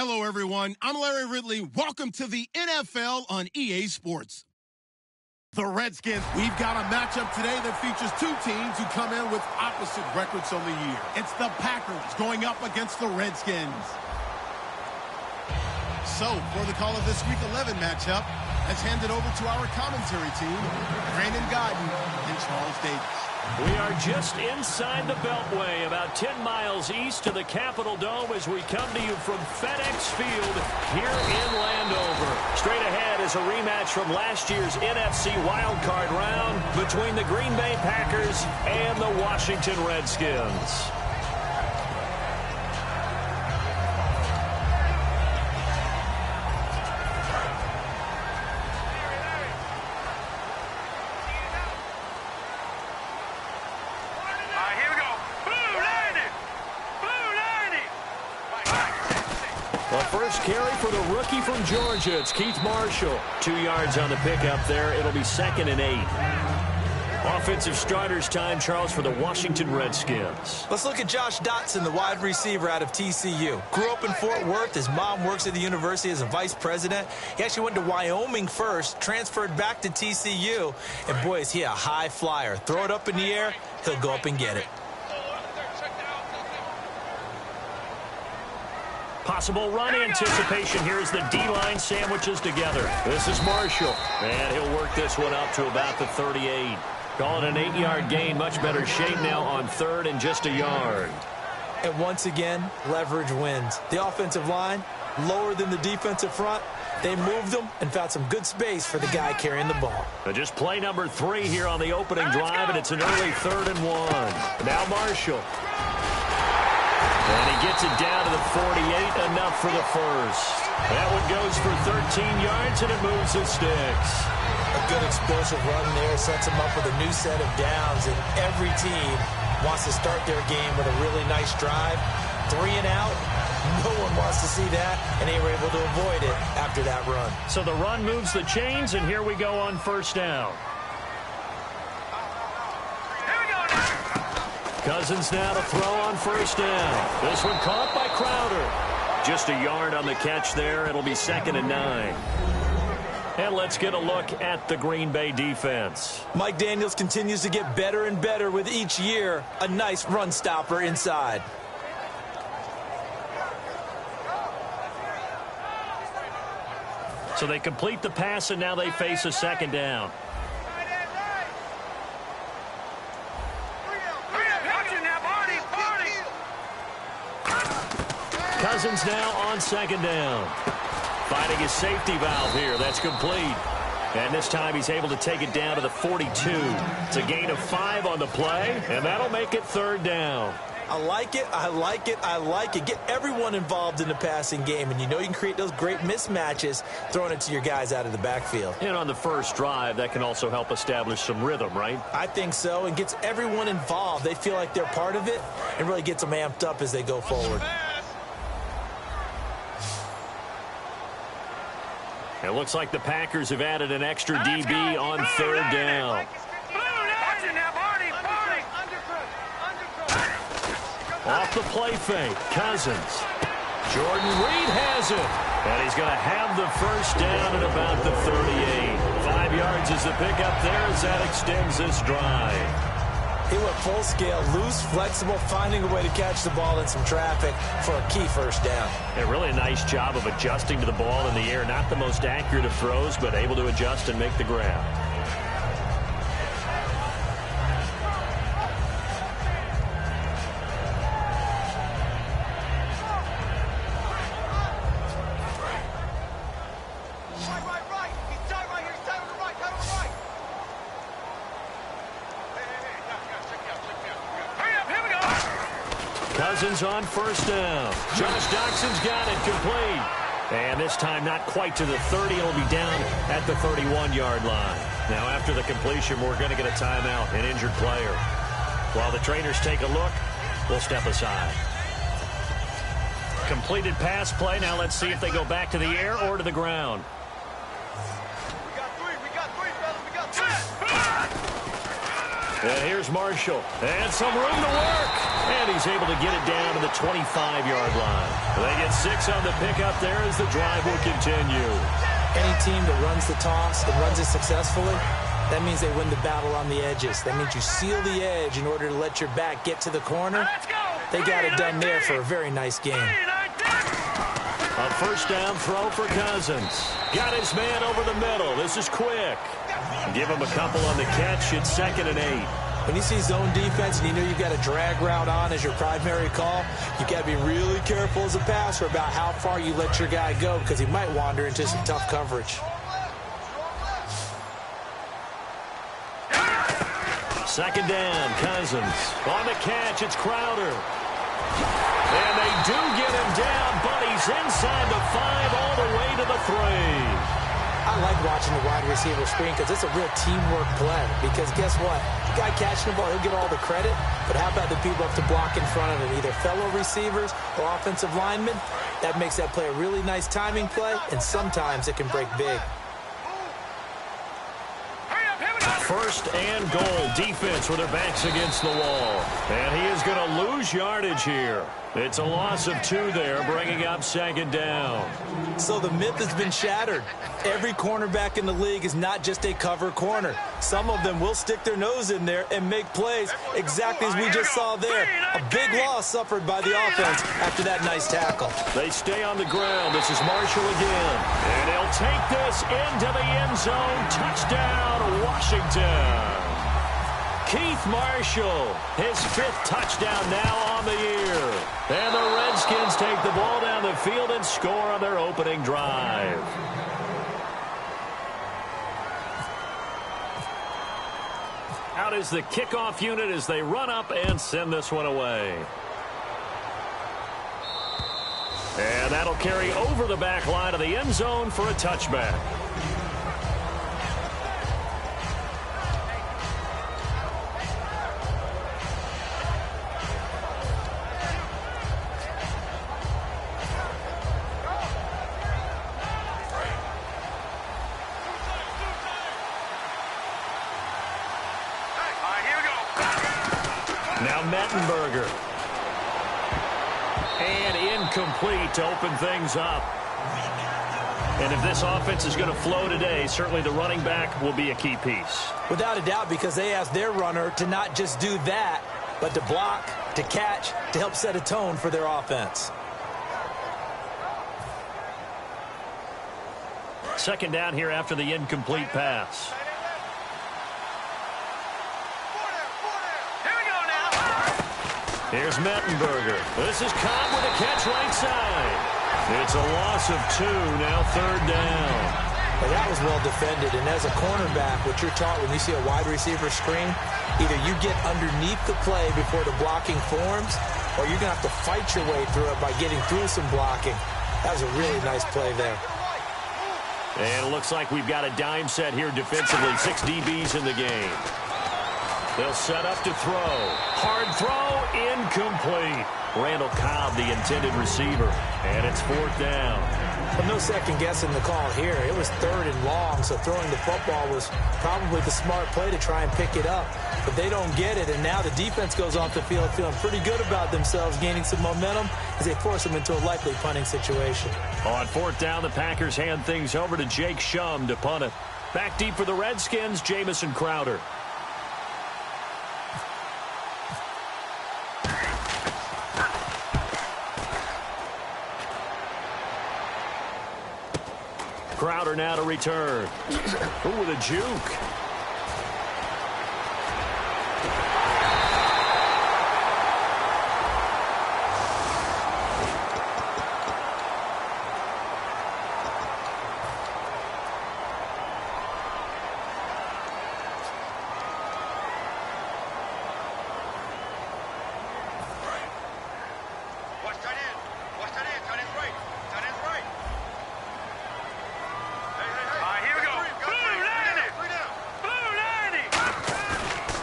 Hello, everyone. I'm Larry Ridley. Welcome to the NFL on EA Sports. The Redskins, we've got a matchup today that features two teams who come in with opposite records on the year. It's the Packers going up against the Redskins. So, for the call of this Week 11 matchup, let's hand it over to our commentary team, Brandon Godden and Charles Davis. We are just inside the Beltway, about 10 miles east of the Capitol Dome as we come to you from FedEx Field here in Landover. Straight ahead is a rematch from last year's NFC wildcard round between the Green Bay Packers and the Washington Redskins. Carry for the rookie from Georgia. It's Keith Marshall. 2 yards on the pickup there. It'll be 2nd and 8. Offensive starters time, Charles, for the Washington Redskins. Let's look at Josh Dotson, the wide receiver out of TCU. Grew up in Fort Worth. His mom works at the university as a vice president. He actually went to Wyoming first, transferred back to TCU. And boy, is he a high flyer. Throw it up in the air, he'll go up and get it. Possible run anticipation here as the D-line sandwiches together. This is Marshall, and he'll work this one up to about the 38. Call it an 8-yard gain. Much better shape now on 3rd and just a yard. And once again, leverage wins. The offensive line, lower than the defensive front. They moved them and found some good space for the guy carrying the ball. Just play number 3 here on the opening drive, and it's an early 3rd and 1. Now Marshall. And he gets it down to the 48, enough for the first. That one goes for 13 yards, and it moves the sticks. A good explosive run there sets him up with a new set of downs, and every team wants to start their game with a really nice drive. 3 and out, no one wants to see that, and they were able to avoid it after that run. So the run moves the chains, and here we go on 1st down. Cousins now to throw on 1st down. This one caught by Crowder. Just a yard on the catch there. It'll be 2nd and 9. And let's get a look at the Green Bay defense. Mike Daniels continues to get better and better with each year. A nice run stopper inside. So they complete the pass, and now they face a 2nd down. Cousins now on 2nd down. Finding his safety valve here. That's complete. And this time he's able to take it down to the 42. It's a gain of 5 on the play, and that'll make it 3rd down. I like it, I like it, I like it. Get everyone involved in the passing game, and you know you can create those great mismatches throwing it to your guys out of the backfield. And on the first drive, that can also help establish some rhythm, right? I think so, and gets everyone involved. They feel like they're part of it, and really gets them amped up as they go forward. It looks like the Packers have added an extra DB on 3rd down. Off the play fake, Cousins. Jordan Reed has it. And he's going to have the 1st down at about the 38. 5 yards is the pickup there as that extends this drive. He went full scale, loose, flexible, finding a way to catch the ball in some traffic for a key 1st down. And really a nice job of adjusting to the ball in the air. Not the most accurate of throws, but able to adjust and make the grab. Cousins on 1st down. Josh Doxson's got it complete. And this time not quite to the 30. It'll be down at the 31-yard line. Now after the completion, we're going to get a timeout, an injured player. While the trainers take a look, we'll step aside. Completed pass play. Now let's see if they go back to the air or to the ground. And here's Marshall. And some room to work. And he's able to get it down to the 25-yard line. They get 6 on the pickup there as the drive will continue. Any team that runs the toss and runs it successfully, that means they win the battle on the edges. That means you seal the edge in order to let your back get to the corner. They got it done there for a very nice game. A first down throw for Cousins. Got his man over the middle. This is quick. Give him a couple on the catch. It's 2nd and 8. When you see zone defense and you know you've got a drag route on as your primary call, you've got to be really careful as a passer about how far you let your guy go because he might wander into some tough coverage. Second down, Cousins. On the catch, it's Crowder. And they do get him down, but he's inside the 5 all the way to the 3. I like watching the wide receiver screen because it's a real teamwork play. Because guess what? The guy catching the ball, he'll get all the credit. But how about the people up to block in front of him, either fellow receivers or offensive linemen? That makes that play a really nice timing play, and sometimes it can break big. First and goal. Defense with their backs against the wall. And he is going to lose yardage here. It's a loss of 2 there, bringing up 2nd down. So the myth has been shattered. Every cornerback in the league is not just a cover corner. Some of them will stick their nose in there and make plays exactly as we just saw there. A big loss suffered by the offense after that nice tackle. They stay on the ground. This is Marshall again. And he'll take this into the end zone. Touchdown, Washington. Keith Marshall, his 5th touchdown now on the year. And the Redskins take the ball down the field and score on their opening drive. Out is the kickoff unit as they run up and send this one away. And that'll carry over the back line of the end zone for a touchback. Now Mettenberger. And incomplete to open things up. And if this offense is going to flow today, certainly the running back will be a key piece. Without a doubt, because they asked their runner to not just do that, but to block, to catch, to help set a tone for their offense. Second down here after the incomplete pass. Here's Mettenberger. This is Cobb with a catch right side. It's a loss of 2, now 3rd down. Well, that was well defended, and as a cornerback, what you're taught when you see a wide receiver screen, either you get underneath the play before the blocking forms, or you're going to have to fight your way through it by getting through some blocking. That was a really nice play there. And it looks like we've got a dime set here defensively. 6 DBs in the game. They'll set up to throw. Hard throw, incomplete. Randall Cobb, the intended receiver. And it's 4th down. Well, no second guessing the call here. It was 3rd and long, so throwing the football was probably the smart play to try and pick it up. But they don't get it, and now the defense goes off the field feeling pretty good about themselves, gaining some momentum as they force them into a likely punting situation. On 4th down, the Packers hand things over to Jake Shum to punt it. Back deep for the Redskins, Jamison Crowder. Crowder now to return. Ooh, with a juke.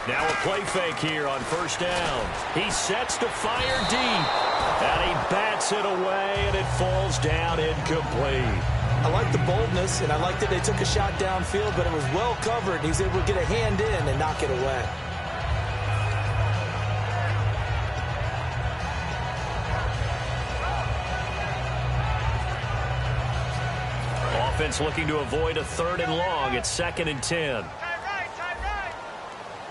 Now a play fake here on 1st down. He sets to fire deep. And he bats it away, and it falls down incomplete. I like the boldness, and I like that they took a shot downfield, but it was well covered. He was able to get a hand in and knock it away. offense looking to avoid a 3rd and long. It's 2nd and 10.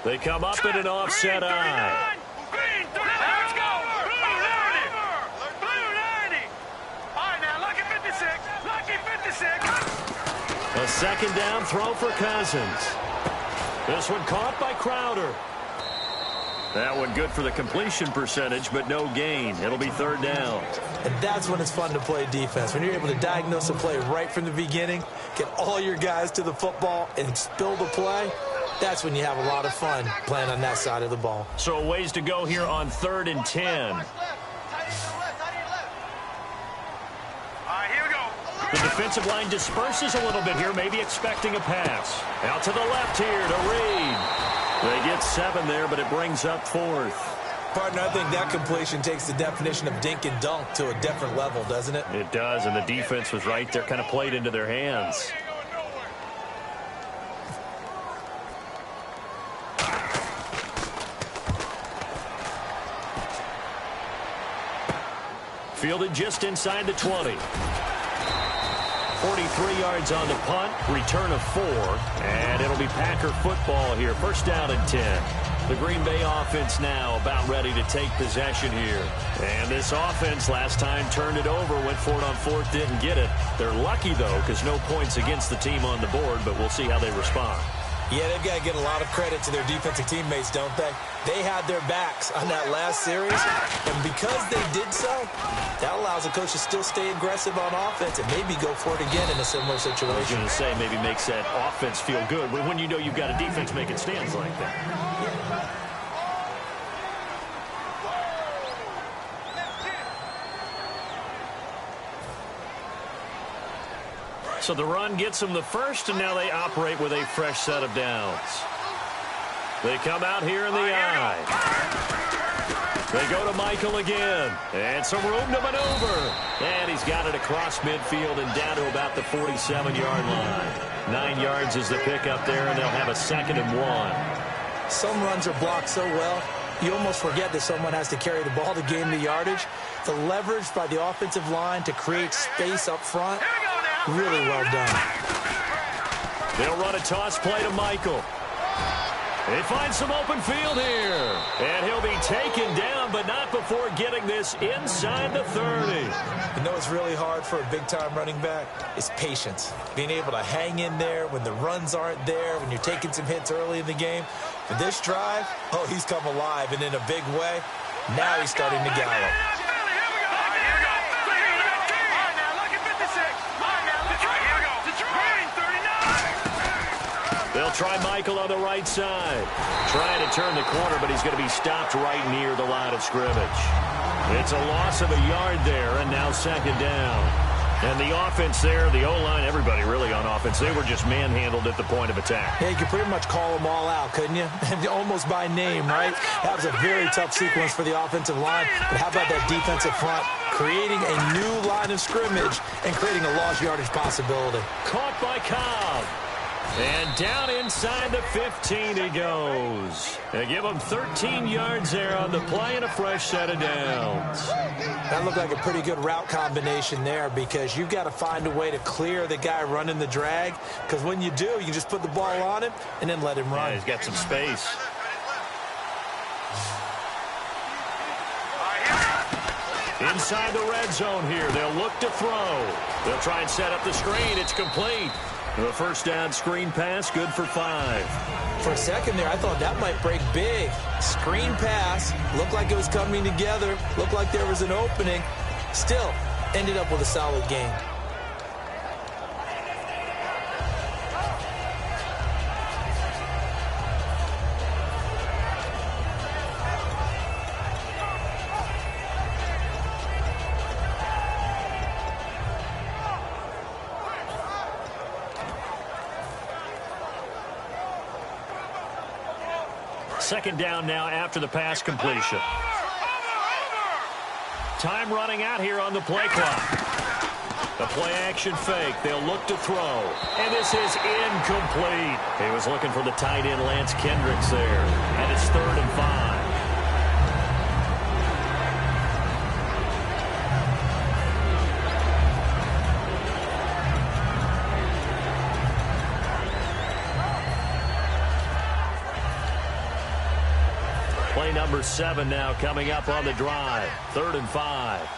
They come up in an offset eye. Let's go. Blue 90. Blue 90. All right, now, lucky 56. Lucky 56. A 2nd down throw for Cousins. This one caught by Crowder. That one good for the completion percentage, but no gain. It'll be 3rd down. And that's when it's fun to play defense. When you're able to diagnose a play right from the beginning, get all your guys to the football, and spill the play, that's when you have a lot of fun playing on that side of the ball. So a ways to go here on 3rd and 10. All right, here we go. The defensive line disperses a little bit here, maybe expecting a pass. Out to the left here to Reed. They get 7 there, but it brings up 4th. Partner, I think that completion takes the definition of dink and dunk to a different level, doesn't it? It does, and the defense was right there, kind of played into their hands. Fielded just inside the 20. 43 yards on the punt, return of 4, and it'll be Packer football here. 1st down and 10. The Green Bay offense now about ready to take possession here. And this offense last time turned it over, went for it on 4th, didn't get it. They're lucky, though, because no points against the team on the board, but we'll see how they respond. Yeah, they've got to get a lot of credit to their defensive teammates, don't they? They had their backs on that last series, and because they did so, that allows the coach to still stay aggressive on offense and maybe go for it again in a similar situation. I was going to say, maybe makes that offense feel good when you know you've got a defense making stands like that. So the run gets them the first, and now they operate with a fresh set of downs. They come out here in the eye. They go to Michael again. And some room to maneuver. And he's got it across midfield and down to about the 47-yard line. 9 yards is the pickup there, and they'll have a 2nd and 1. Some runs are blocked so well, you almost forget that someone has to carry the ball to gain the yardage. The leverage by the offensive line to create space up front, really well done. They'll run a toss play to Michael. They find some open field here. And he'll be taken down, but not before getting this inside the 30. You know what's really hard for a big-time running back? It's patience. Being able to hang in there when the runs aren't there, when you're taking some hits early in the game. For this drive, oh, he's come alive, and in a big way. Now he's starting to gallop. They'll try Michael on the right side. Trying to turn the corner, but he's going to be stopped right near the line of scrimmage. It's a loss of a yard there, and now 2nd down. And the offense there, the O-line, everybody really on offense, they were just manhandled at the point of attack. Yeah, you could pretty much call them all out, couldn't you? Almost by name, right? That was a very tough sequence for the offensive line. But how about that defensive front? Creating a new line of scrimmage and creating a lost yardage possibility. Caught by Cobb. And down inside the 15 he goes. They give him 13 yards there on the play and a fresh set of downs. That looked like a pretty good route combination there because you've got to find a way to clear the guy running the drag. Because when you do, you just put the ball on him and then let him run. Yeah, he's got some space. Inside the red zone here. They'll look to throw. They'll try and set up the screen. It's complete. The 1st down screen pass, good for 5. For a second there, I thought that might break big. Screen pass, looked like it was coming together, looked like there was an opening. Still, ended up with a solid game. Second down now after the pass completion. Time running out here on the play clock. The play action fake. They'll look to throw. And this is incomplete. He was looking for the tight end Lance Kendricks there. And it's 3rd and 5. play number 7 now coming up on the drive. 3rd and 5.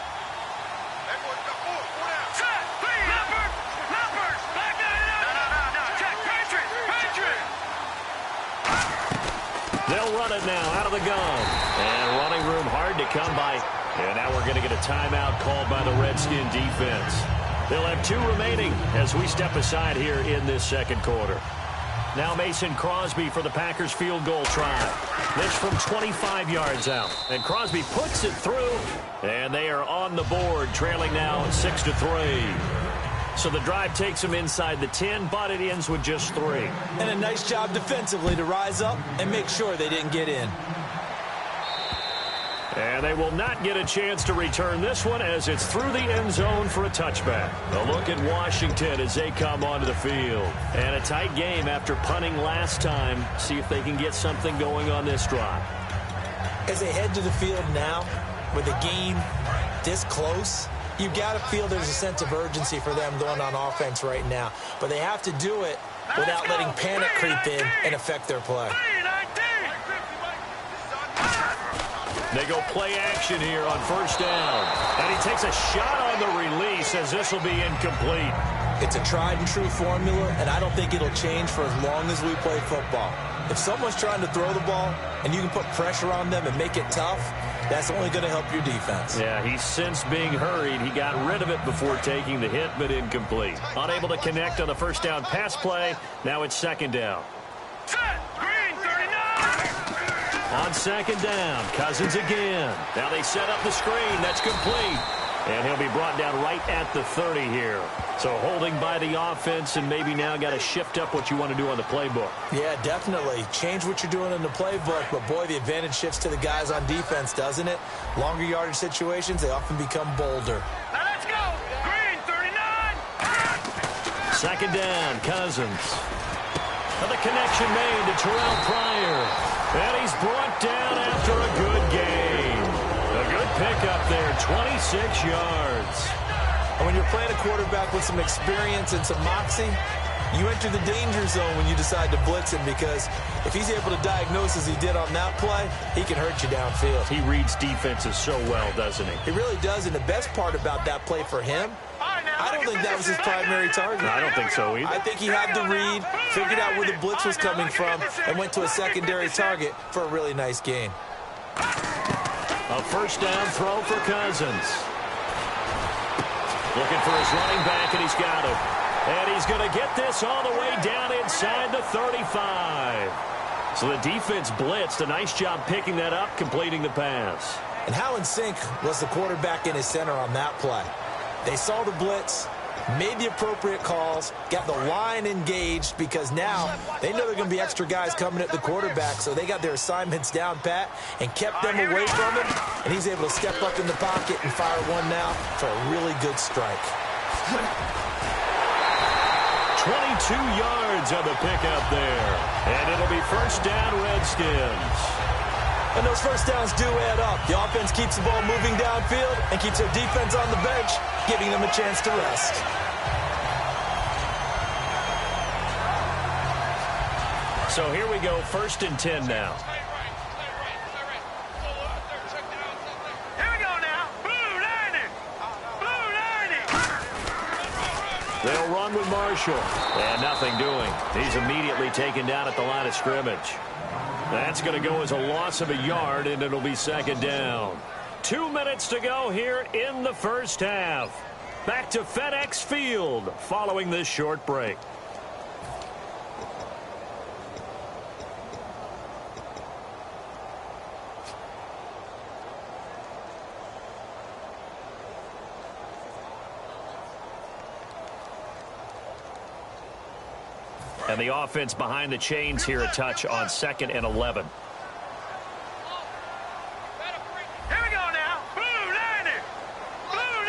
They'll run it now out of the gun. And running room hard to come by. And now we're going to get a timeout called by the Redskin defense. They'll have 2 remaining as we step aside here in this second quarter. Now Mason Crosby for the Packers field goal try. This from 25 yards out. And Crosby puts it through. And they are on the board, trailing now 6-3. So the drive takes them inside the 10, but it ends with just 3. And a nice job defensively to rise up and make sure they didn't get in. And they will not get a chance to return this one as it's through the end zone for a touchback. A look at Washington as they come onto the field. And a tight game after punting last time. See if they can get something going on this drive. As they head to the field now, with the game this close, you've got to feel there's a sense of urgency for them going on offense right now. But they have to do it without letting panic creep in and affect their play. They go play action here on first down. And he takes a shot on the release as this will be incomplete. It's a tried and true formula, and I don't think it'll change for as long as we play football. If someone's trying to throw the ball and you can put pressure on them and make it tough, that's only going to help your defense. Yeah, he's since being hurried. He got rid of it before taking the hit, but incomplete. Unable to connect on the first down pass play. Now it's second down. On second down, Cousins again. Now they set up the screen. That's complete. And he'll be brought down right at the 30 here. So holding by the offense, and maybe now got to shift up what you want to do on the playbook. Yeah, definitely. Change what you're doing in the playbook, but boy, the advantage shifts to the guys on defense, doesn't it? Longer yardage situations, they often become bolder. Now let's go. Green, 39. Second down, Cousins. And the connection made to Terrell Pryor. And he's brought down after a good game. A good pickup there, 26 yards. And when you're playing a quarterback with some experience and some moxie, you enter the danger zone when you decide to blitz him, because if he's able to diagnose as he did on that play, he can hurt you downfield. He reads defenses so well, doesn't he? He really does, and the best part about that play for him, I don't think that was his primary target. I don't think so either. I think he had the read, figured out where the blitz was coming from, and went to a secondary target for a really nice gain. A first down throw for Cousins. Looking for his running back, and he's got him. And he's going to get this all the way down inside the 35. So the defense blitzed. A nice job picking that up, completing the pass. And how in sync was the quarterback in his center on that play? They saw the blitz, made the appropriate calls, got the line engaged, because now they know there are going to be extra guys coming at the quarterback, so they got their assignments down pat and kept them away from him, and he's able to step up in the pocket and fire one now for a really good strike. 22 yards on the pickup there, and it'll be first down, Redskins. And those first downs do add up. The offense keeps the ball moving downfield and keeps their defense on the bench, giving them a chance to rest. So here we go, first and 10 now. Here we go now. Blue 90. Blue 90. They'll run with Marshall. And nothing doing. He's immediately taken down at the line of scrimmage. That's going to go as a loss of a yard, and it'll be second down. 2 minutes to go here in the first half. Back to FedEx Field following this short break. And the offense behind the chains here, a touch on second and 11. Here we go now. Blue 90. Blue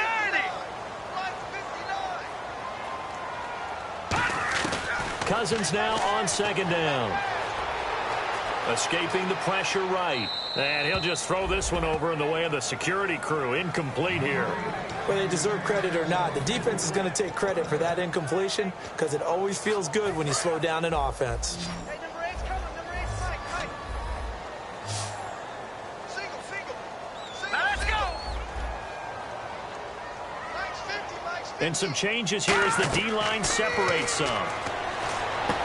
90. Cousins now on second down. Escaping the pressure right. And he'll just throw this one over in the way of the security crew. Incomplete here. Whether they deserve credit or not, the defense is going to take credit for that incompletion, because it always feels good when you slow down an offense. Hey, number 8's coming. Number 8's Mike. And some changes here as the D-line separates some.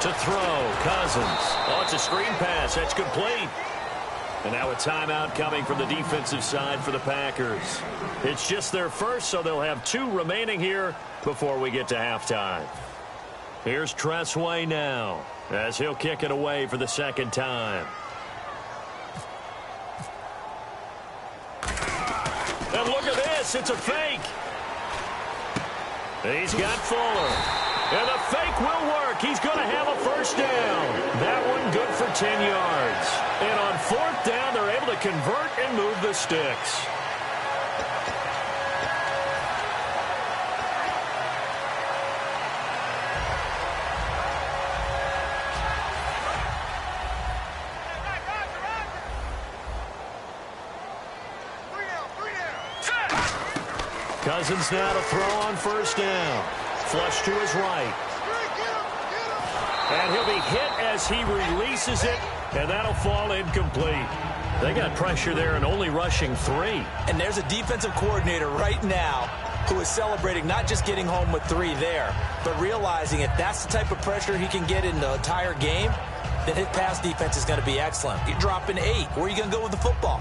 To throw, Cousins. Oh, it's a screen pass. That's complete. And now a timeout coming from the defensive side for the Packers. It's just their first, so they'll have 2 remaining here before we get to halftime. Here's Tressway now as he'll kick it away for the second time. And look at this. It's a fake. He's got Fuller. And the fake will work. He's going to have a first down. That one good for 10 yards. And on 4th down, they're able to convert and move the sticks. Cousins now to throw on first down. Flush to his right. And he'll be hit as he releases it, and that'll fall incomplete. They got pressure there and only rushing 3. And there's a defensive coordinator right now who is celebrating not just getting home with 3 there, but realizing if that's the type of pressure he can get in the entire game, then his pass defense is going to be excellent. You're dropping 8. Where are you going to go with the football?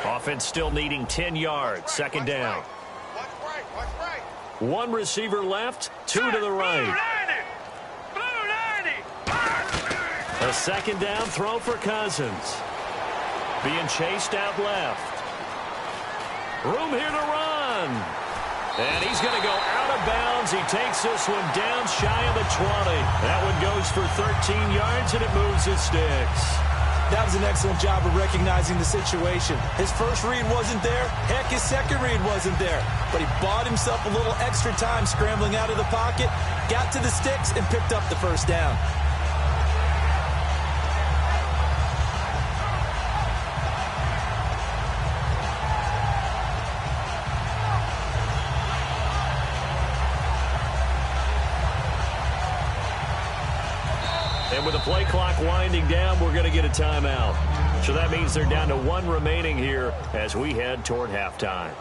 Offense still needing 10 yards. Second down. 1 receiver left, 2 to the right. A second down throw for Cousins. Being chased out left. Room here to run. And he's going to go out of bounds. He takes this one down shy of the 20. That one goes for 13 yards, and it moves his sticks. That was an excellent job of recognizing the situation. His first read wasn't there. Heck, his second read wasn't there. But he bought himself a little extra time scrambling out of the pocket, got to the sticks, and picked up the first down. And with the play clock winding down, we're going to get a timeout. So that means they're down to 1 remaining here as we head toward halftime.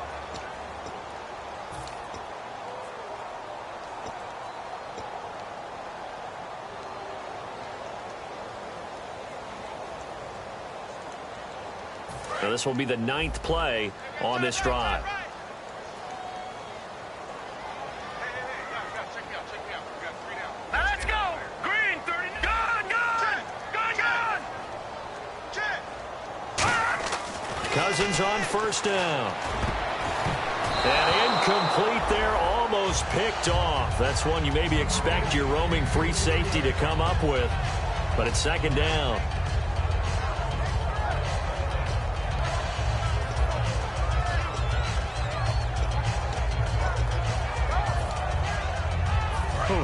Now this will be the 9th play on this drive. Cousins on first down. And incomplete there, almost picked off. That's one you maybe expect your roaming free safety to come up with. But it's second down.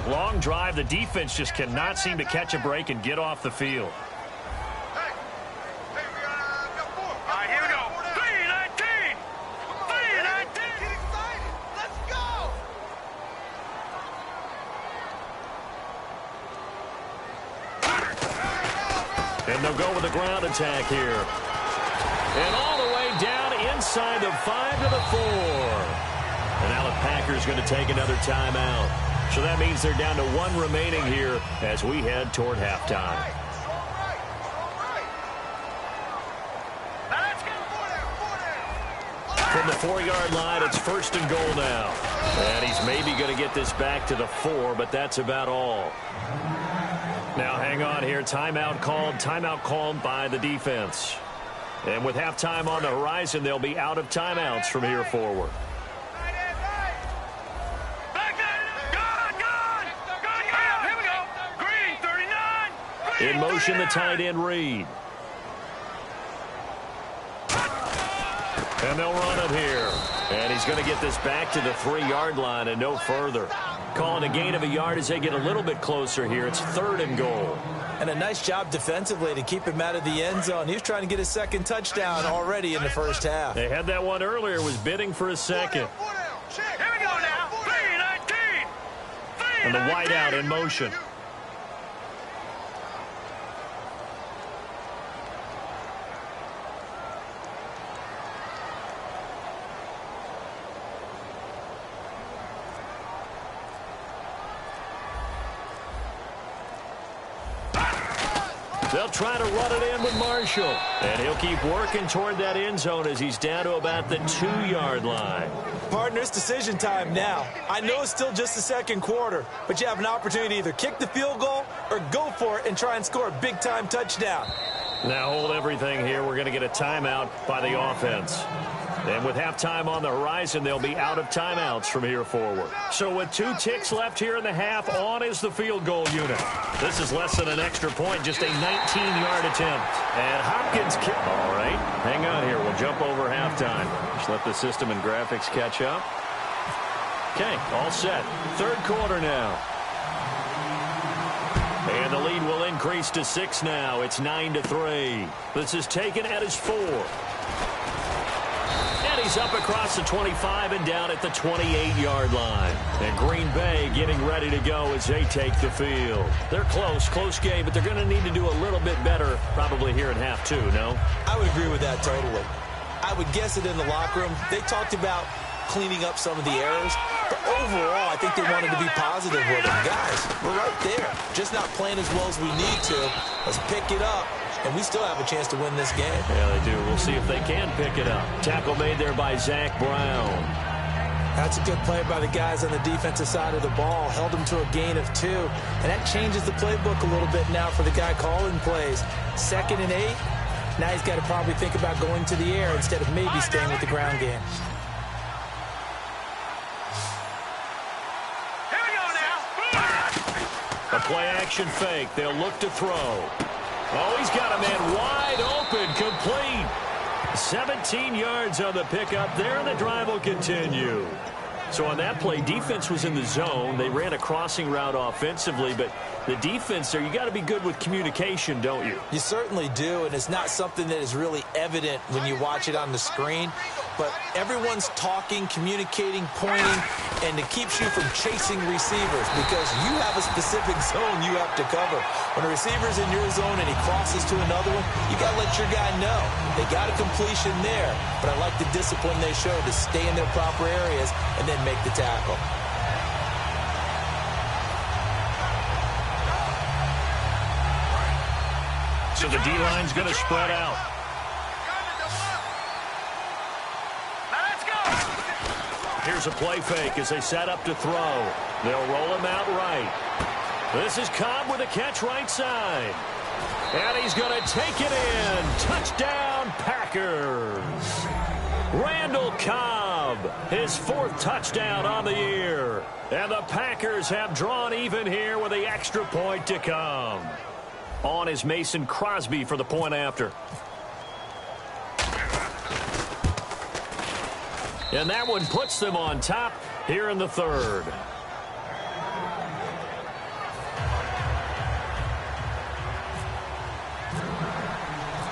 Long drive. The defense just cannot seem to catch a break and get off the field. And they'll go with the ground attack here. And all the way down inside the 5 to the 4. And now the Packers going to take another timeout. So that means they're down to 1 remaining here as we head toward halftime. From the 4-yard line, it's first and goal now. And he's maybe going to get this back to the 4, but that's about all. Now hang on here. Timeout called by the defense. And with halftime on the horizon, they'll be out of timeouts from here forward. In motion, the tight end Reed. And they'll run it here. And he's going to get this back to the 3-yard line and no further. Calling a gain of a yard as they get a little bit closer here. It's 3rd and goal. And a nice job defensively to keep him out of the end zone. He was trying to get his second touchdown already in the first half. They had that one earlier, was bidding for a second. Here we go now. 3-19. And the wideout in motion. They'll try to run it in with Marshall. And he'll keep working toward that end zone as he's down to about the 2-yard line. Partner, it's decision time now. I know it's still just the second quarter, but you have an opportunity to either kick the field goal or go for it and try and score a big-time touchdown. Now hold everything here. We're going to get a timeout by the offense. And with halftime on the horizon, they'll be out of timeouts from here forward. So with 2 ticks left here in the half, on is the field goal unit. This is less than an extra point, just a 19-yard attempt. And Hopkins all right, hang on here. We'll jump over halftime. Just let the system and graphics catch up. Okay, all set. Third quarter now. And the lead will increase to 6 now. It's 9-3. This is taken at his 4. And he's up across the 25 and down at the 28-yard line. And Green Bay getting ready to go as they take the field. They're close game, but they're going to need to do a little bit better probably here in half 2, no? I would agree with that totally. I would guess it in the locker room. They talked about cleaning up some of the errors, but overall, I think they wanted to be positive with them. Guys, we're right there. Just not playing as well as we need to. Let's pick it up, and we still have a chance to win this game. Yeah, they do. We'll see if they can pick it up. Tackle made there by Zach Brown. That's a good play by the guys on the defensive side of the ball. Held them to a gain of 2, and that changes the playbook a little bit now for the guy calling plays. 2nd and 8. Now he's got to probably think about going to the air instead of maybe staying with the ground game. A play-action fake. They'll look to throw. Oh, he's got a man wide open, complete. 17 yards on the pickup there, and the drive will continue. So on that play, defense was in the zone. They ran a crossing route offensively, but the defense there, you got to be good with communication, don't you? You certainly do, and it's not something that is really evident when you watch it on the screen. But everyone's talking, communicating, pointing, and it keeps you from chasing receivers because you have a specific zone you have to cover. When a receiver's in your zone and he crosses to another one, you got to let your guy know. They got a completion there, but I like the discipline they showed to stay in their proper areas and then make the tackle. So the D-line's going to spread out. Here's a play fake as they set up to throw. They'll roll him out right. This is Cobb with a catch right side. And he's going to take it in. Touchdown, Packers. Randall Cobb, his 4th touchdown on the year. And the Packers have drawn even here with the extra point to come. On is Mason Crosby for the point after. And that one puts them on top here in the 3rd.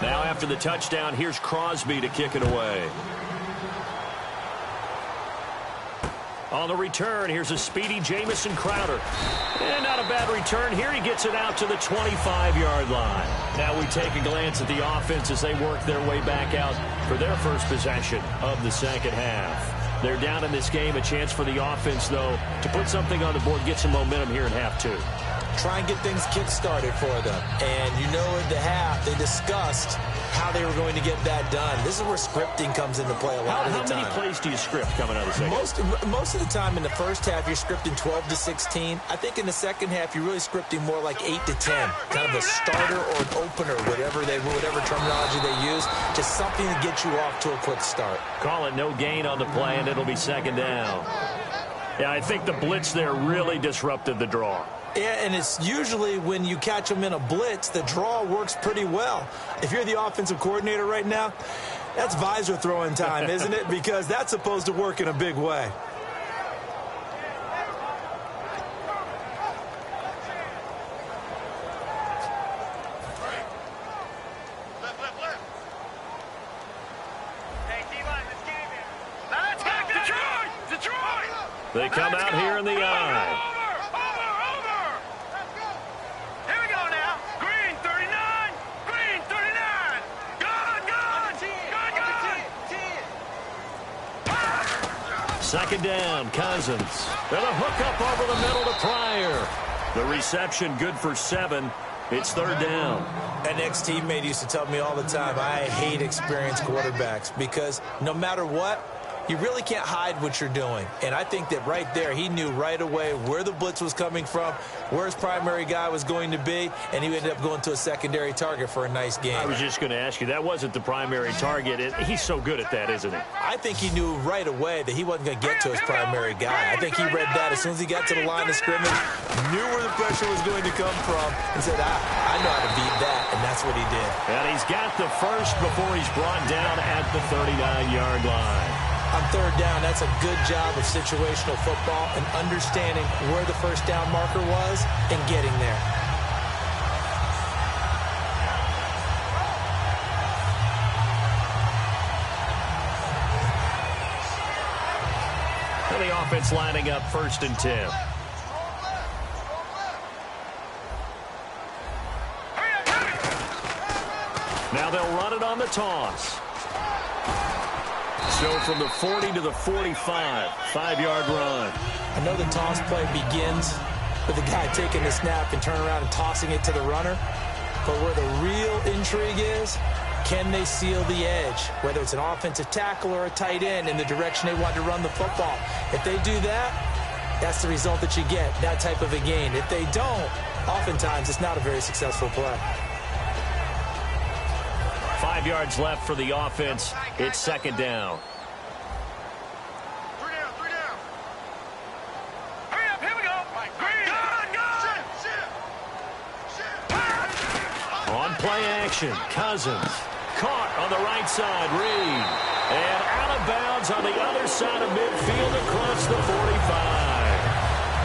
Now after the touchdown, here's Crosby to kick it away. On the return, here's a speedy Jamison Crowder. And not a bad return. Here he gets it out to the 25-yard line. Now we take a glance at the offense as they work their way back out for their first possession of the second half. They're down in this game. A chance for the offense, though, to put something on the board, get some momentum here in half 2. Try and get things kick-started for them. And you know at the half, they discussed how they were going to get that done. This is where scripting comes into play a lot of the time. How many plays do you script coming out of the second? Most of the time in the first half, you're scripting 12 to 16. I think in the second half, you're really scripting more like 8 to 10. Kind of a starter or an opener, whatever terminology they use. Just something to get you off to a quick start. Call it no gain on the play, and it'll be second down. Yeah, I think the blitz there really disrupted the draw. Yeah, and it's usually when you catch them in a blitz, the draw works pretty well. If you're the offensive coordinator right now, that's visor throwing time, isn't it? Because that's supposed to work in a big way. They come out here in the eye. Second down, Cousins. And a hook up over the middle to Pryor. The reception good for 7. It's third down. An ex-teammate used to tell me all the time, I hate experienced quarterbacks because no matter what, you really can't hide what you're doing. And I think that right there, he knew right away where the blitz was coming from, where his primary guy was going to be, and he ended up going to a secondary target for a nice game. I was just going to ask you, that wasn't the primary target. He's so good at that, isn't he? I think he knew right away that he wasn't going to get to his primary guy. I think he read that as soon as he got to the line of scrimmage, knew where the pressure was going to come from, and said, I know how to beat that, and that's what he did. And he's got the first before he's brought down at the 39-yard line. On third down, that's a good job of situational football and understanding where the first down marker was and getting there. And the offense lining up 1st and 10. Now they'll run it on the toss. So from the 40 to the 45, 5-yard run. I know the toss play begins with the guy taking the snap and turning around and tossing it to the runner. But where the real intrigue is, can they seal the edge? Whether it's an offensive tackle or a tight end in the direction they want to run the football. If they do that, that's the result that you get, that type of a gain. If they don't, oftentimes it's not a very successful play. 5 yards left for the offense. It's 2nd down. 3 down, 3 down. Hurry up, here we go. Go. On play action, Cousins. Caught on the right side, Reed. And out of bounds on the other side of midfield across the 45.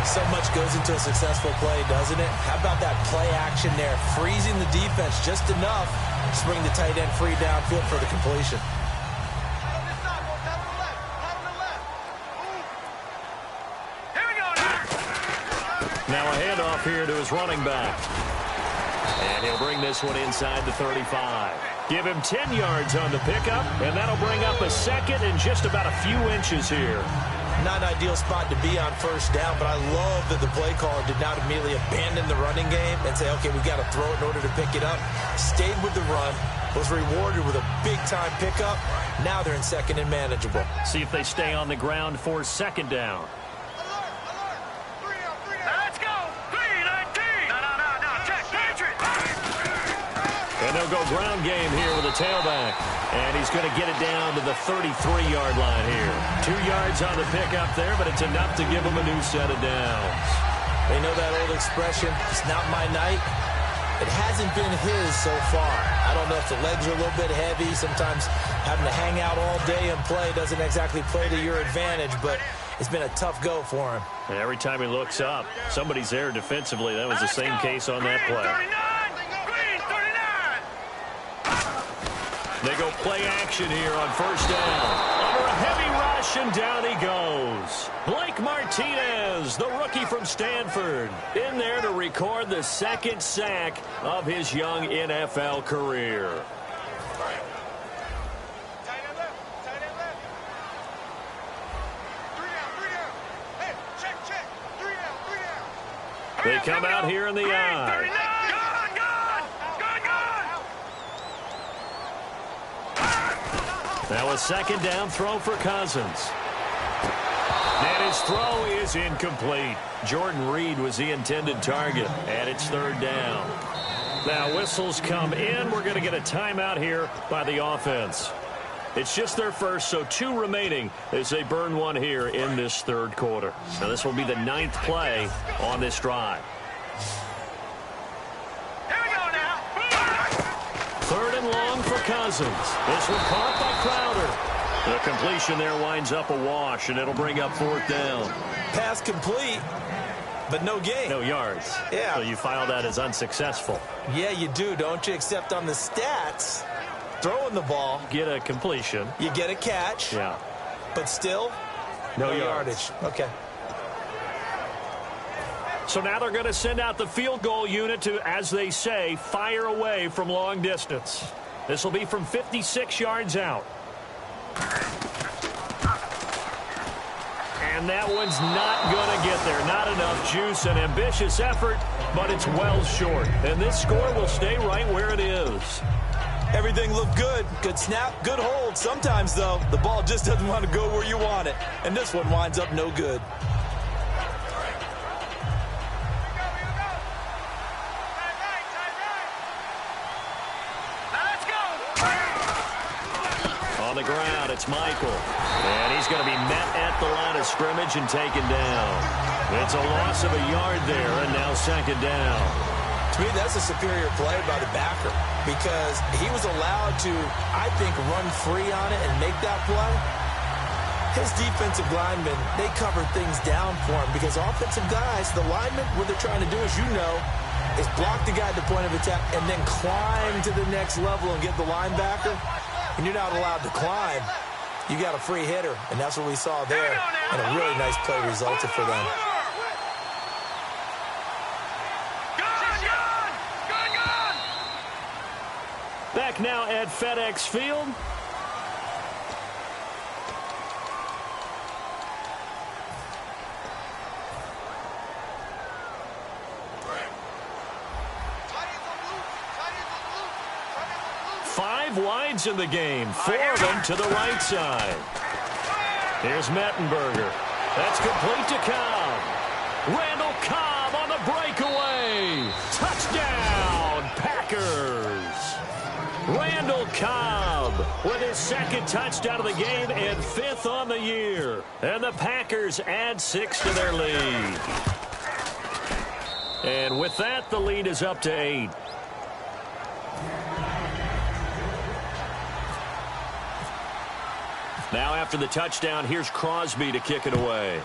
So much goes into a successful play, doesn't it? How about that play action there? Freezing the defense just enough to bring the tight end free downfield for the completion. Here we go now. Now a handoff here to his running back. And he'll bring this one inside the 35. Give him 10 yards on the pickup, and that'll bring up a second and just about a few inches here. Not an ideal spot to be on first down, but I love that the play caller did not immediately abandon the running game and say, okay, we've got to throw it in order to pick it up. Stayed with the run, was rewarded with a big-time pickup. Now they're in 2nd and manageable. See if they stay on the ground for 2nd down. Let's go. 3-19. No. Check. Patriot. And they'll go ground game here with a tailback. And he's going to get it down to the 33-yard line here. 2 yards on the pickup there, but it's enough to give him a new set of downs. They know that old expression, it's not my night. It hasn't been his so far. I don't know if the legs are a little bit heavy. Sometimes having to hang out all day and play doesn't exactly play to your advantage, but it's been a tough go for him. And every time he looks up, somebody's there defensively. That was the same case on that play. They go play action here on 1st down. Under a heavy rush, and down he goes. Blake Martinez, the rookie from Stanford, in there to record the 2nd sack of his young NFL career. Tight end left. 3 down. Hey, check. 3 down. They come out here in the eye. Good. Now a 2nd down throw for Cousins. And his throw is incomplete. Jordan Reed was the intended target, and it's 3rd down. Now whistles come in. We're going to get a timeout here by the offense. It's just their first, so 2 remaining as they burn one here in this 3rd quarter. Now this will be the 9th play on this drive. Here we go now. 3rd and long for Cousins. This one caught by Crowder. The completion there winds up a wash, and it'll bring up 4th down. Pass complete, but no gain. No yards. Yeah. So you file that as unsuccessful. Yeah, you do, don't you? Except on the stats, throwing the ball, Get a completion. you get a catch, Yeah. but still, No yardage. Okay. So now they're going to send out the field goal unit to, as they say, fire away from long distance. This will be from 56 yards out. And that one's not going to get there. Not enough juice. An ambitious effort, but it's well short. And this score will stay right where it is. Everything looked good. Good snap, good hold. Sometimes, though, the ball just doesn't want to go where you want it. And this one winds up no good. On the ground, it's Michael. And he's going to be met at the line of scrimmage and taken down. It's a loss of a yard there, and now second down. To me, that's a superior play by the backer because he was allowed to, I think, run free on it and make that play. His defensive linemen, they covered things down for him because offensive guys, the linemen, what they're trying to do, as you know, is block the guy at the point of attack and then climb to the next level and get the linebacker. When you're not allowed to climb, you got a free hitter, and that's what we saw there, and a really nice play resulted for them. Back now at FedEx Field. Five wides in the game, four of them to the right side. Here's Mettenberger. That's complete to Cobb. Randall Cobb on the breakaway. Touchdown, Packers. Randall Cobb with his second touchdown of the game and fifth on the year. And the Packers add 6 to their lead. And with that, the lead is up to 8. Now after the touchdown, here's Crosby to kick it away.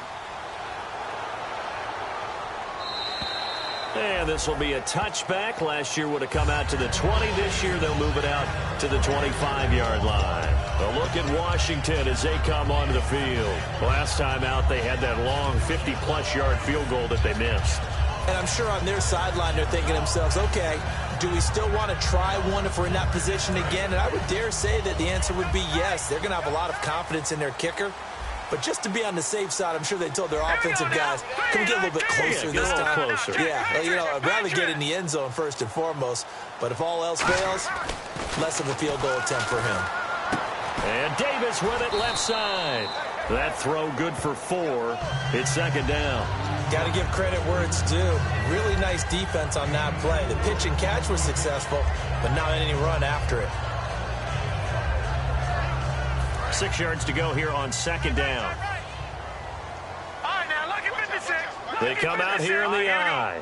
And this will be a touchback. Last year would have come out to the 20. This year they'll move it out to the 25-yard line. A look at Washington as they come onto the field. Last time out they had that long 50-plus yard field goal that they missed. And I'm sure on their sideline they're thinking to themselves, okay, do we still want to try one if we're in that position again? And I would dare say that the answer would be yes. They're going to have a lot of confidence in their kicker. But just to be on the safe side, I'm sure they told their offensive guys, can we get a little bit closer this time? Closer. Yeah, you know, I'd rather get in the end zone first and foremost. But if all else fails, less of a field goal attempt for him. And Davis with it left side. That throw good for 4. It's second down. Got to give credit where it's due. Really nice defense on that play. The pitch and catch was successful, but not any run after it. 6 yards to go here on second down. They come out here in the eye.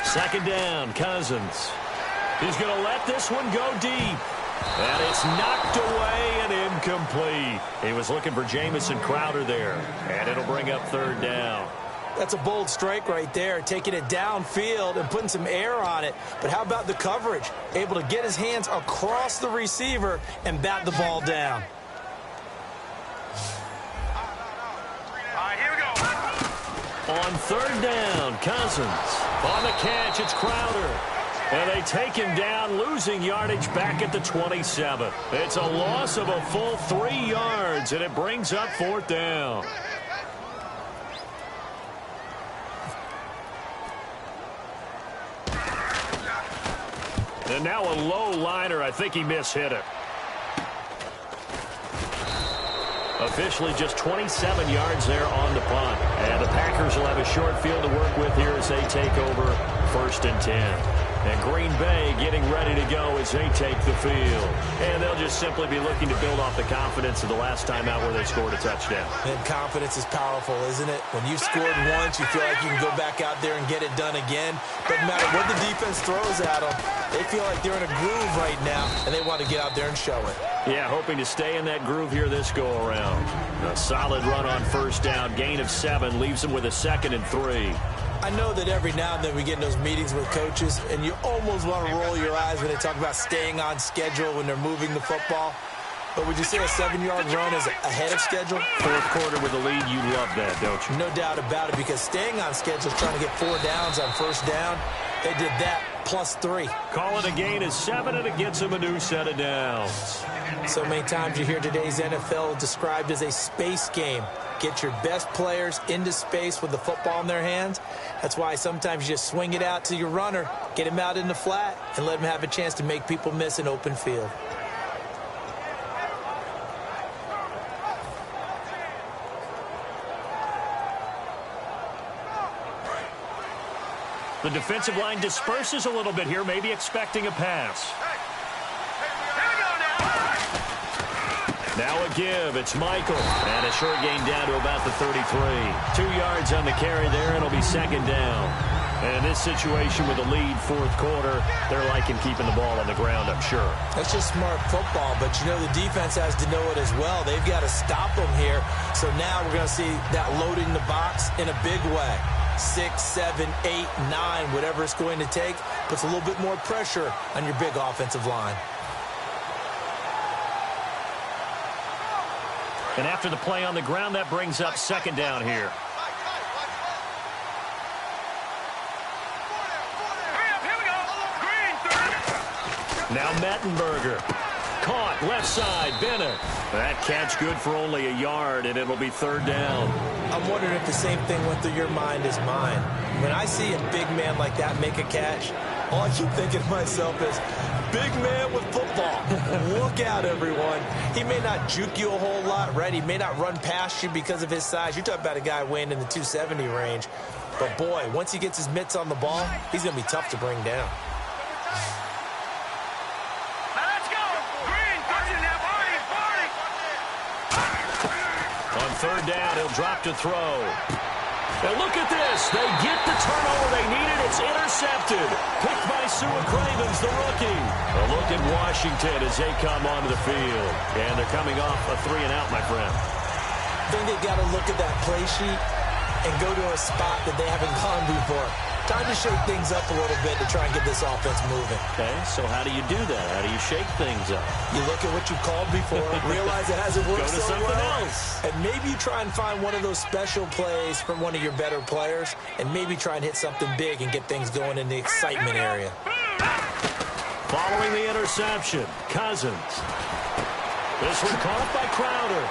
Second down, Cousins. He's going to let this one go deep. And it's knocked away and incomplete. He was looking for Jamison Crowder there. And it'll bring up third down. That's a bold strike right there, taking it downfield and putting some air on it. But how about the coverage? Able to get his hands across the receiver and bat the ball down. Here we go. On third down, Cousins. On the catch, it's Crowder. And they take him down, losing yardage back at the 27. It's a loss of a full 3 yards, and it brings up fourth down. And now a low liner. I think he mishit it. Officially just 27 yards there on the punt. And the Packers will have a short field to work with here as they take over 1st and 10. And Green Bay getting ready to go as they take the field. And they'll just simply be looking to build off the confidence of the last time out where they scored a touchdown. And confidence is powerful, isn't it? When you've scored once, you feel like you can go back out there and get it done again. Doesn't matter what the defense throws at them. They feel like they're in a groove right now, and they want to get out there and show it. Yeah, hoping to stay in that groove here this go-around. A solid run on first down. Gain of 7 leaves them with a 2nd and 3. I know that every now and then we get in those meetings with coaches, and you almost want to roll your eyes when they talk about staying on schedule when they're moving the football. But would you say a 7-yard run is ahead of schedule? Fourth quarter with a lead, you love that, don't you? No doubt about it, because staying on schedule is trying to get 4 downs on first down. They did that +3. Call it a gain of 7, and it gets him a new set of downs. So many times you hear today's NFL described as a space game. Get your best players into space with the football in their hands. That's why sometimes you just swing it out to your runner, get him out in the flat, and let him have a chance to make people miss an open field. The defensive line disperses a little bit here, maybe expecting a pass. Now a give. It's Michael. And a short gain down to about the 33. 2 yards on the carry there, and it'll be second down. And in this situation with a lead fourth quarter, they're liking keeping the ball on the ground, I'm sure. That's just smart football, but you know the defense has to know it as well. They've got to stop them here. So now we're going to see that loading the box in a big way. 6, 7, 8, 9, whatever it's going to take, puts a little bit more pressure on your big offensive line. And after the play on the ground, that brings up second down here. Now Mettenberger. Caught, left side, Bennett. That catch good for only a yard, and it'll be third down. I'm wondering if the same thing went through your mind as mine. When I see a big man like that make a catch, all I keep thinking to myself is, big man with football. Look out, everyone. He may not juke you a whole lot, right? He may not run past you because of his size. You're talking about a guy weighing in the 270 range. But, boy, once he gets his mitts on the ball, he's going to be tough to bring down. On third down, he'll drop to throw. And look at this. They get the turnover they needed. It's intercepted. Picked by Cravens, the rookie. A look at Washington as they come onto the field. And they're coming off a 3-and-out, my friend. I think they've got to look at that play sheet and go to a spot that they haven't gone before. Time to shake things up a little bit to try and get this offense moving. Okay, so how do you do that? How do you shake things up? You look at what you called before, realize it hasn't worked so well, else. and maybe you try and find one of those special plays from one of your better players, and maybe try and hit something big and get things going in the excitement area. Following the interception, Cousins. This one caught by Crowder.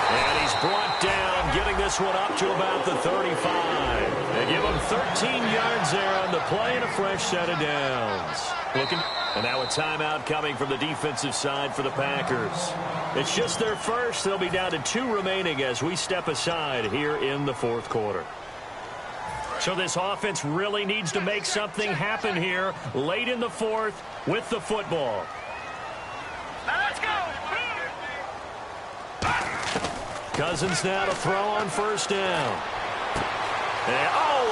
And he's brought down, getting this one up to about the 35. They give him 13 yards there on the play and a fresh set of downs. And now a timeout coming from the defensive side for the Packers. It's just their first. They'll be down to 2 remaining as we step aside here in the fourth quarter. So this offense really needs to make something happen here late in the fourth with the football. Let's go. Cousins now to throw on first down. And,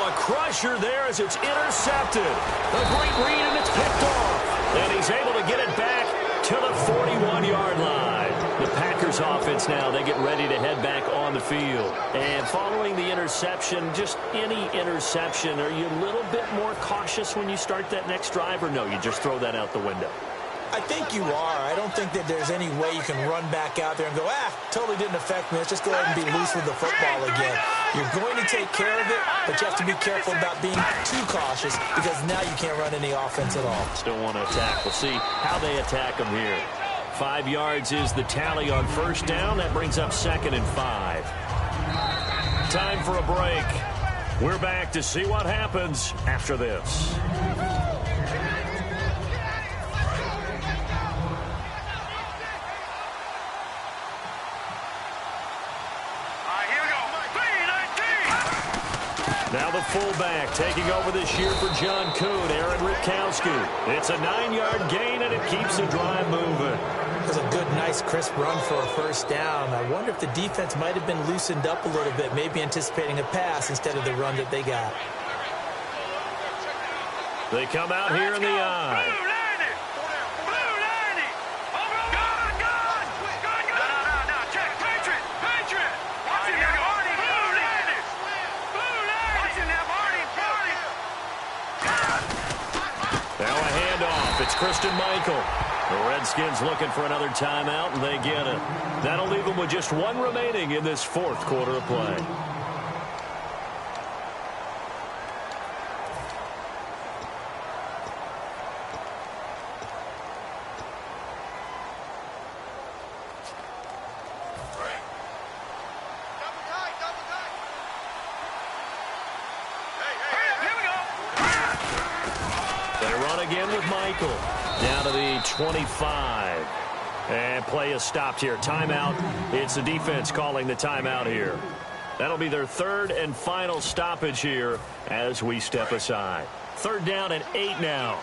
a crusher there as it's intercepted. A great read, and it's picked off. And he's able to get it back to the 41-yard line. The Packers offense now, they get ready to head back on the field. And following the interception, just any interception, are you a little bit more cautious when you start that next drive, or no, you just throw that out the window? I think you are. I don't think that there's any way you can run back out there and go, totally didn't affect me. Let's just go ahead and be loose with the football again. You're going to take care of it, but you have to be careful about being too cautious because now you can't run any offense at all. Still want to attack. We'll see how they attack them here. 5 yards is the tally on first down. That brings up 2nd and 5. Time for a break. We're back to see what happens after this. Now the fullback taking over this year for John Kuhn, Aaron Ripkowski. It's a 9-yard gain, and it keeps the drive moving. It was a good, nice, crisp run for a first down. I wonder if the defense might have been loosened up a little bit, maybe anticipating a pass instead of the run that they got. They come out here in the eye. It's Christian Michael. The Redskins looking for another timeout, and they get it. That'll leave them with just 1 remaining in this fourth quarter of play. run again with Michael. Down to the 25. And play is stopped here. Timeout. It's the defense calling the timeout here. That'll be their third and final stoppage here as we step aside. 3rd down and 8 now.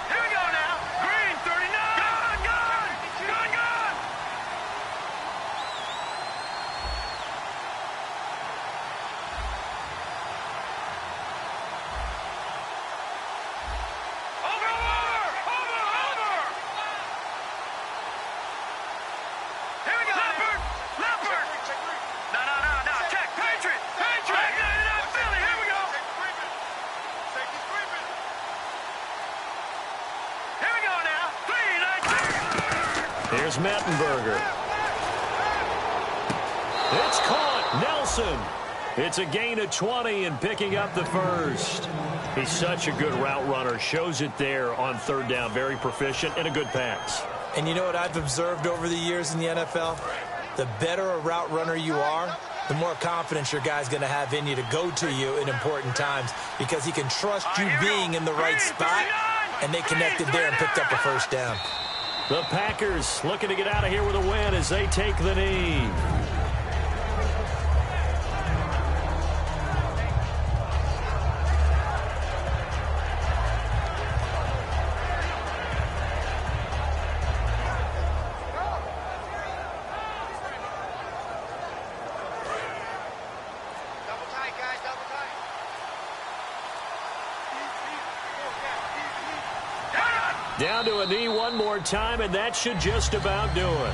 Here we go now. Green, 39. Gun, gun. Gun, gun. Over, over, over, over. Here we go. Leopard, leopard. No. Check, Patriot, Patriot. Philly, here we go. Here we go now. 3-19. Here's Mettenberger. It's caught. Nelson. It's a gain of 20 and picking up the first. He's such a good route runner. Shows it there on 3rd down. Very proficient and a good pass. And you know what I've observed over the years in the NFL? The better a route runner you are, the more confidence your guy's going to have in you to go to you in important times because he can trust you being in the right spot, and they connected there and picked up a first down. The Packers looking to get out of here with a win as they take the knee. Down to a knee one more time, and that should just about do it.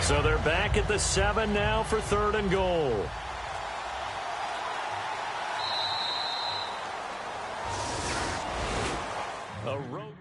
So they're back at the 7 now for 3rd and goal. A road.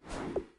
you